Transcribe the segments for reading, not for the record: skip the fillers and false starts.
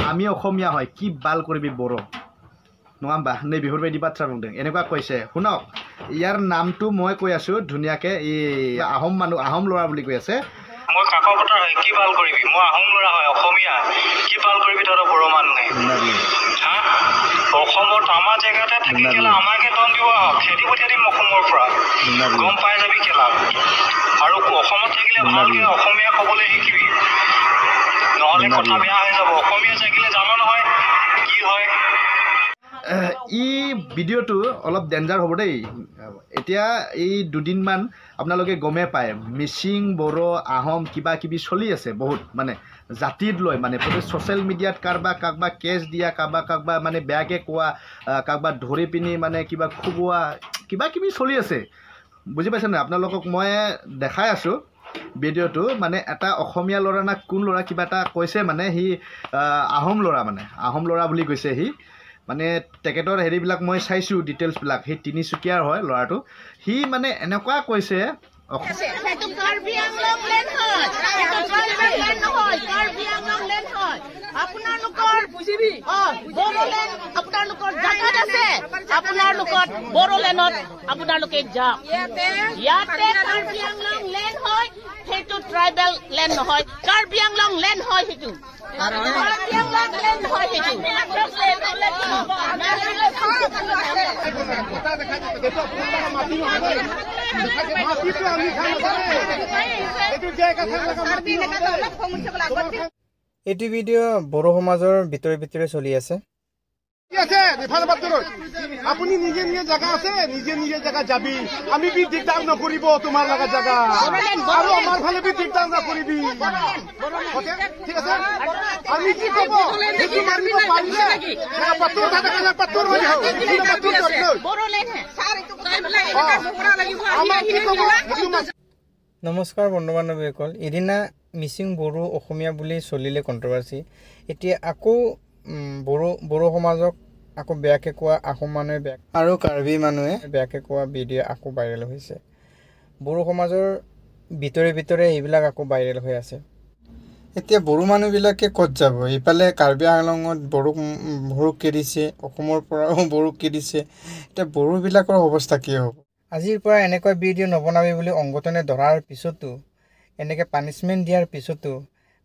আমি অসমীয়া হয় কি বাল কৰিবি বড়ো নঙা হম্বা नै বেফोरबायदि बाथ्रा बुंदों এনেকুৱা কৈছে শুনক ইয়াৰ নামটো মই কৈ আছো ধুনিয়াকে এই আহোম মানুহ আহোম লৰা বুলি কৈ আছে মই কাকপতাৰ হয় কি বাল কৰিবি মই আহোম লৰা হয় অসমীয়া কি বাল কৰিবি তহঁতৰ বড়ো মানুহে হা অসমৰ আমাৰ জেগাতে থাকি কেলা আমাকে দন দিব খেদি পঠিয়াই দিম অসমৰ পৰা গম পাই যাবি কেলা আৰু অসমত থাকিলে ভালকে অসমীয়া ক'বলৈ শিকিবি নহলে কথা বেয়া হৈ যাব অসমীয়া থাকিলে জানো নহয় কি হয় ই ভিডিঅ'টো অলপ ডেঞ্জাৰ হ'ব দেই এতিয়া এই দুদিনমান আপোনালোকে গমে পায় মিচিং বড়ো আহোম কিবা কিবি চলি আছে বহুত মানে জাতিত লৈ মানে ছ'চিয়েল মিডিয়াত কাৰোবাক কেছ দিয়া কাৰোবাক মানে বেয়াকৈ কোৱা কাৰোবাক ধৰি পিনি মানে কিবা খুবোৱা কিবা কিবি চলি আছে বুজি পাইছে নাই আপোনালোকক মই দেখাই আছোঁ ভিডিঅ'টো মানে এটা অসমীয়া ল'ৰা না কোন ল'ৰা কিবা এটা কৈছে মানে সি আহোম ল'ৰা বুলি কৈছে সি মানে তেখেতৰ হেৰিবিলাক মই চাইছোঁ ডিটেইলছবিলাক সেই তিনিচুকীয়াৰ হয় ল'ৰাটো সি মানে এনেকুৱা কৈছে ট্ৰাইবেল লেণ্ড নহয় কাৰ্বি আংলং লেণ্ড হয় সেইটো এইটো ভিডিঅ' বড়ো সমাজৰ ভিতৰে চলি আছে আপুনি নিজে জায়গা আছে নিজে জায়গা যাবি আমি বি দিগদাৰ নকৰিব তোমাৰ লগা জায়গা আৰু আমাৰ ফালে বি দিগদাৰ নকৰিবি ঠিক আছে আমি কি কব সেইটো মানিব পাৰিলে পাত্তৰ থাকে না পাত্তৰ হৈ যাও পাত্তৰ আমাৰ কি কব নমস্কাৰ বন্ধু বান্ধৱীসকল এদিনা মিচিং বড়ো অসমীয়া বুলি চলিলে কণ্ট্ৰভাৰ্চি এতিয়া আকৌ বড়ো সমাজক আকৌ বেয়াকৈ কোৱা আহোম মানুহে বেয়া আৰু কাৰ্বি মানুহে বেয়াকৈ কোৱা ভিডিঅ' আকৌ ভাইৰেল হৈছে বড়ো সমাজৰ ভিতৰে এইবিলাক আকৌ ভাইৰেল হৈ আছে এতিয়া বড়ো মানুহবিলাকে ক'ত যাব ইফালে কাৰ্বি আংলঙত বড়োক কেৰিছে অসমৰ পৰাও বড়োক কেৰিছে এতিয়া বড়োবিলাকৰ অৱস্থা কি হ'ব আজিৰ পৰা এনেকুৱা ভিডিঅ' নবনাবি বুলি অংগঠনে ধৰাৰ পিছতো এনেকৈ পানিছমেণ্ট দিয়াৰ পিছতো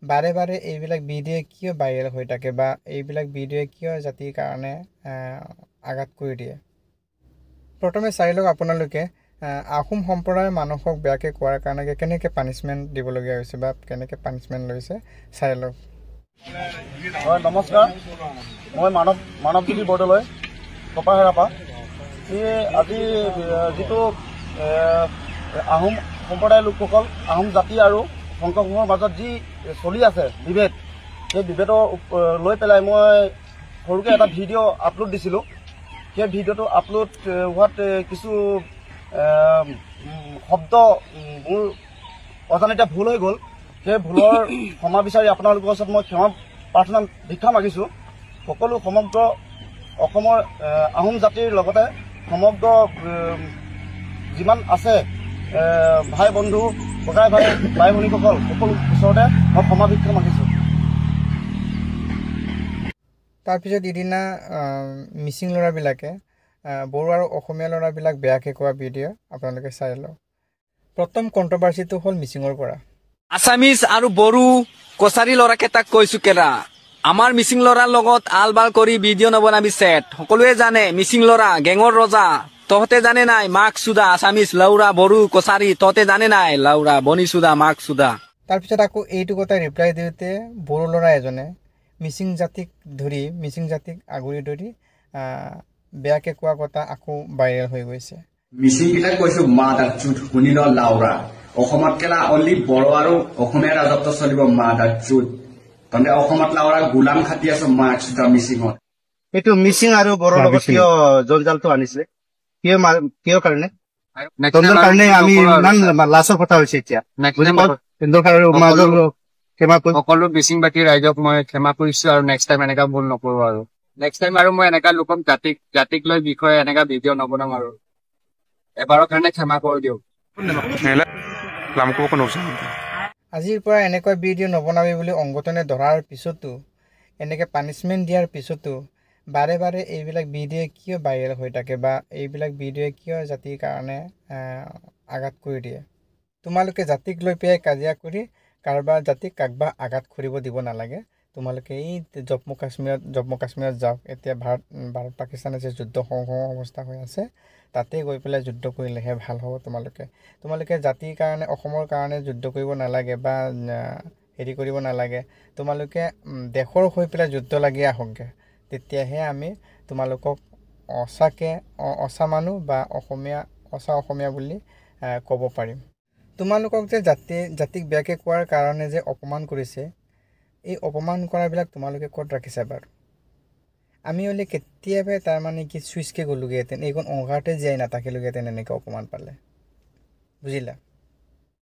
বাৰে এইবিলাক ভিডিঅ' কিয় ভাইৰেল হৈ থাকে বা এইবিলাক ভিডিঅ'ই কিয় জাতিৰ কাৰণে আঘাত কৰি দিয়ে প্ৰথমে চাই লওক আপোনালোকে আহোম সম্প্ৰদায়ৰ মানুহক বেয়াকৈ কোৱাৰ কাৰণে কেনেকৈ পানিছমেণ্ট দিবলগীয়া হৈছে বা কেনেকৈ পানিছমেণ্ট লৈছে চাই লওক হয় নমস্কাৰ মই মানৱজ্যোতি বৰদলৈ কপাহেৰাপা আজি যিটো আহোম সম্প্ৰদায়ৰ লোকসকল আহোম জাতি আৰু শংকৰসংঘৰ মাজত যি চলি আছে বিভেদ সেই বিভেদৰ লৈ পেলাই মই সৰুকৈ এটা ভিডিঅ' আপলোড দিছিলোঁ সেই ভিডিঅ'টো আপলোড হোৱাত কিছু শব্দ মোৰ অজানিতে ভুল হৈ গ'ল সেই ভুলৰ ক্ষমা বিচাৰি আপোনালোকৰ ওচৰত মই প্ৰাৰ্থনা ভিক্ষা মাগিছোঁ সকলো সমগ্ৰ অসমৰ আহোম জাতিৰ লগতে সমগ্ৰ যিমান আছে ভাই বন্ধু ককাই ভাই বাই ভনীসকল সকলো ওচৰতে মই ক্ষমা ভিক্ষা মাগিছোঁ তাৰপিছত এদিনা মিচিং ল'ৰাবিলাকে বড়ো আৰু অসমীয়া ল'ৰাবিলাক বেয়াকৈ কোৱা ভিডিঅ' আপোনালোকে চাই লওক প্ৰথম কণ্ট্ৰভাৰ্চিটো হ'ল মিচিঙৰ পৰা আছামিজ আৰু বড়ো কছাৰী ল'ৰাকেইটাক কৈছো কেলা আমাৰ মিচিং ল'ৰাৰ লগত আল বাল কৰি ভিডিঅ' নবনাবি চেট সকলোৱে জানে মিচিং ল'ৰা গেঙৰ ৰজা তহঁতে জানে নাই মাক চুদা আছামিজ লাউৰা বড়ো কছাৰী তহঁতে জানে নাই লাউৰা বনি চুদা মাক চুদা তাৰপিছত আকৌ এইটো কথা ৰিপ্লাই দিওঁতে বড়ো ল'ৰা এজনে মিচিং জাতিক আগুৰি ধৰি বেয়াকৈ কোৱা কথা আকৌ ভাইৰেল হৈ গৈছে মিচিংকেইটাক কৈছো মা দাচুত শুনি ল লাউৰা অসমত কেলা অনলি বড়ো আৰু অসমীয়া ৰাজত্ব চলিব মা দাচুত তহঁতে অসমত লাউৰা গোলাম খাটি আছ মা চুদা মিচিঙত এইটো মিচিং আৰু বড়োৰ লগত কিয় জঞ্জালটো আনিছিলে কিয় কাৰণে কাৰণে আমি ইমান লাচৰ কথা হৈছে এতিয়া সকলো মিচিংবাসী ৰাইজক মই ক্ষমা কৰিছো আৰু নেক্সট টাইম এনেকা ভুল নকৰো আৰু নেক্সট টাইম আৰু মই এনেকা লোকক জাতিক লৈ বিষয়ে এনেকা ভিডিঅ' নবনাম আৰু এবাৰৰ কাৰণে ক্ষমা কৰি দিওঁ আজিৰ পৰা এনেকুৱা ভিডিঅ' নবনাবি বুলি অংগঠনে ধৰাৰ পিছতো এনেকৈ পানিছমেণ্ট দিয়াৰ পিছতো বাৰে বাৰে এইবিলাক ভিডিঅ' কিয় ভাইৰেল হৈ থাকে বা এইবিলাক ভিডিঅ'ই কিয় জাতিৰ কাৰণে আঘাত কৰি দিয়ে তোমালোকে জাতিক লৈ পেলাই কাজিয়া কৰি কাৰোবাৰ জাতিক কাকবা আঘাত কৰিব দিব নালাগে তোমালোকে এই জম্মু কাশ্মীৰত যাওক এতিয়া ভাৰত পাকিস্তানৰ যে যুদ্ধ অৱস্থা হৈ আছে তাতে গৈ পেলাই যুদ্ধ কৰিলেহে ভাল হ'ব তোমালোকে জাতিৰ কাৰণে অসমৰ কাৰণে যুদ্ধ কৰিব নালাগে বা হেৰি কৰিব নালাগে তোমালোকে দেশৰ হৈ পেলাই যুদ্ধ লাগি আহকগে তেতিয়াহে আমি তোমালোকক অসা মানুহ বা অসমীয়া বুলি ক'ব পাৰিম তোমালোকক যে জাতিক বেয়াকৈ কোৱাৰ কাৰণে যে অপমান কৰিছে এই অপমান কৰাবিলাক তোমালোকে ক'ত ৰাখিছা বাৰু আমি হ'লে কেতিয়াবা তাৰমানে কি চুইচকৈ গ'লোগৈহেঁতেন এইখন অংঘাৰতে জীয়াই নাথাকিলোগৈহেঁতেন এনেকৈ অপমান পালে বুজিলা